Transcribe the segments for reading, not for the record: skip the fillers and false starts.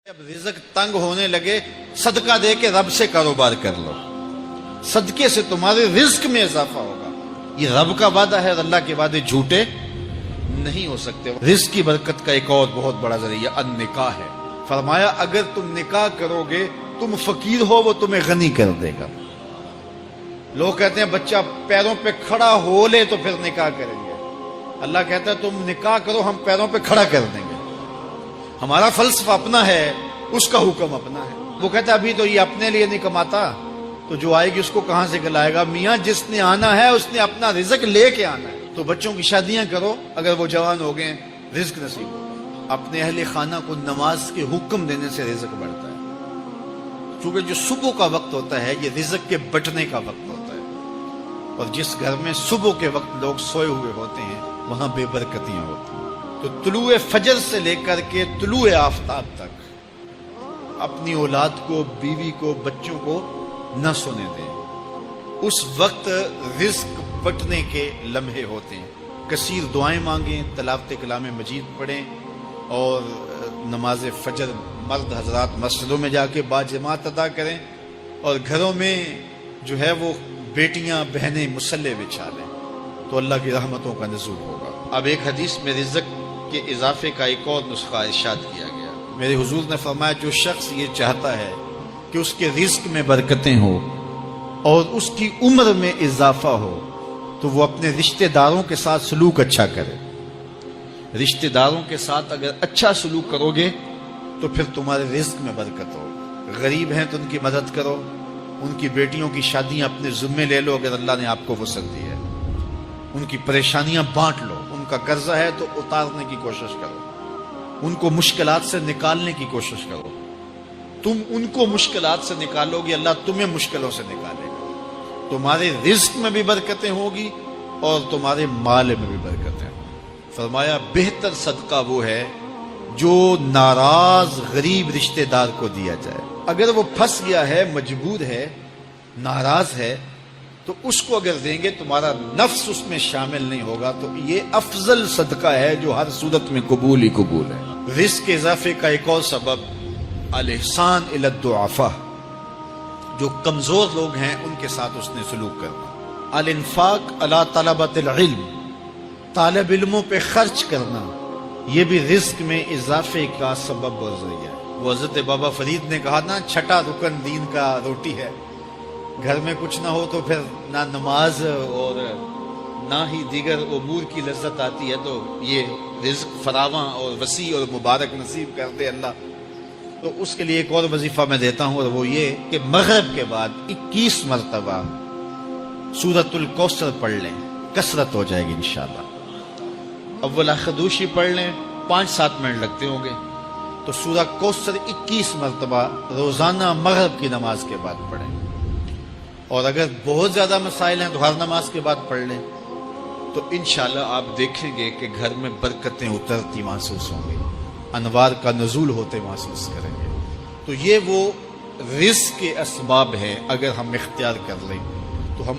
جب رزق تنگ ہونے لگے صدقہ دے کے رب سے کاروبار کر لو، صدقے سے تمہارے رزق میں اضافہ ہوگا۔ یہ رب کا وعدہ ہے اور اللہ کے وعدے جھوٹے نہیں ہو سکتے۔ رزق کی برکت کا ایک اور بہت بڑا ذریعہ النکاح ہے۔ فرمایا اگر تم نکاح کرو گے، تم فقیر ہو وہ تمہیں غنی کر دے گا۔ لوگ کہتے ہیں بچہ پیروں پہ کھڑا ہو لے تو پھر نکاح کریں گے۔ اللہ کہتا ہے تم نکاح کرو، ہم پیروں پہ کھڑا کر دیں گے۔ ہمارا فلسفہ اپنا ہے، اس کا حکم اپنا ہے۔ وہ کہتا ہے ابھی تو یہ اپنے لیے نہیں کماتا، تو جو آئے گی اس کو کہاں سے کھلائے گا؟ میاں جس نے آنا ہے اس نے اپنا رزق لے کے آنا ہے۔ تو بچوں کی شادیاں کرو، اگر وہ جوان ہو گئے رزق نصیب ہوگا۔ اپنے اہل خانہ کو نماز کے حکم دینے سے رزق بڑھتا ہے، کیونکہ جو صبح کا وقت ہوتا ہے یہ رزق کے بٹنے کا وقت ہوتا ہے، اور جس گھر میں صبح کے وقت لوگ سوئے ہوئے ہوتے ہیں وہاں بے برکتیاں ہوتی ہیں۔ تو طلوع فجر سے لے کر کے طلوع آفتاب تک اپنی اولاد کو، بیوی کو، بچوں کو نہ سونے دیں۔ اس وقت رزق بٹنے کے لمحے ہوتے ہیں۔ کثیر دعائیں مانگیں، تلاوت کلام مجید پڑھیں، اور نماز فجر مرد حضرات مسجدوں میں جا کے باجماعت ادا کریں، اور گھروں میں جو ہے وہ بیٹیاں بہنیں مصلے بچھا لیں، تو اللہ کی رحمتوں کا نزول ہوگا۔ اب ایک حدیث میں رزق کے اضافے کا ایک اور نسخہ ارشاد کیا گیا۔ میرے حضور نے فرمایا جو شخص یہ چاہتا ہے کہ اس کے رزق میں برکتیں ہوں اور اس کی عمر میں اضافہ ہو، تو وہ اپنے رشتہ داروں کے ساتھ سلوک اچھا کرے۔ رشتہ داروں کے ساتھ اگر اچھا سلوک کرو گے تو پھر تمہارے رزق میں برکت ہو۔ غریب ہیں تو ان کی مدد کرو، ان کی بیٹیوں کی شادیاں اپنے ذمے لے لو اگر اللہ نے آپ کو وسعت دی ہے، ان کی پریشانیاں بانٹ لو، ان کا قرضہ ہے تو اتارنے کی کوشش کرو، ان کو مشکلات سے نکالنے کی کوشش کرو۔ تم ان کو مشکلات سے نکالو گے، اللہ تمہیں مشکلوں سے نکالے گا۔ تمہارے رزق میں بھی برکتیں ہوگی اور تمہارے مال میں بھی برکتیں ہوں۔ فرمایا بہتر صدقہ وہ ہے جو ناراض غریب رشتہ دار کو دیا جائے۔ اگر وہ پھنس گیا ہے، مجبور ہے، ناراض ہے، تو اس کو اگر دیں گے تمہارا نفس اس میں شامل نہیں ہوگا، تو یہ افضل صدقہ ہے جو ہر صورت میں قبول ہی قبول ہے۔ رزق کے اضافے کا ایک اور سبب الاحسان الی الضعفاء، جو کمزور لوگ ہیں ان کے ساتھ اس نے سلوک کرنا۔ الانفاق علی طلبۃ العلم، طالب علموں پہ خرچ کرنا، یہ بھی رزق میں اضافے کا سبب اور ذریعہ ہے۔ وہ حضرت بابا فرید نے کہا نا، چھٹا رکن دین کا روٹی ہے۔ گھر میں کچھ نہ ہو تو پھر نہ نماز اور نہ ہی دیگر امور کی لذت آتی ہے، تو یہ رزق فراواں اور وسیع اور مبارک نصیب کر دے اللہ۔ تو اس کے لیے ایک اور وظیفہ میں دیتا ہوں، اور وہ یہ کہ مغرب کے بعد 21 مرتبہ سورۃ الکوثر پڑھ لیں، کثرت ہو جائے گی انشاءاللہ۔ اول خدوشی پڑھ لیں، 5-7 منٹ لگتے ہوں گے، تو سورہ کوثر 21 مرتبہ روزانہ مغرب کی نماز کے بعد پڑھیں۔ اور اگر بہت زیادہ مسائل ہیں تو ہر نماز کے بعد پڑھ لیں، تو انشاءاللہ آپ دیکھیں گے کہ گھر میں برکتیں اترتی محسوس ہوں گی، انوار کا نزول ہوتے محسوس کریں گے۔ تو یہ وہ رزق کے اسباب ہیں، اگر ہم اختیار کر لیں تو ہم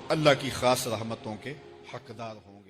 اللہ کی خاص رحمتوں کے حقدار ہوں گے۔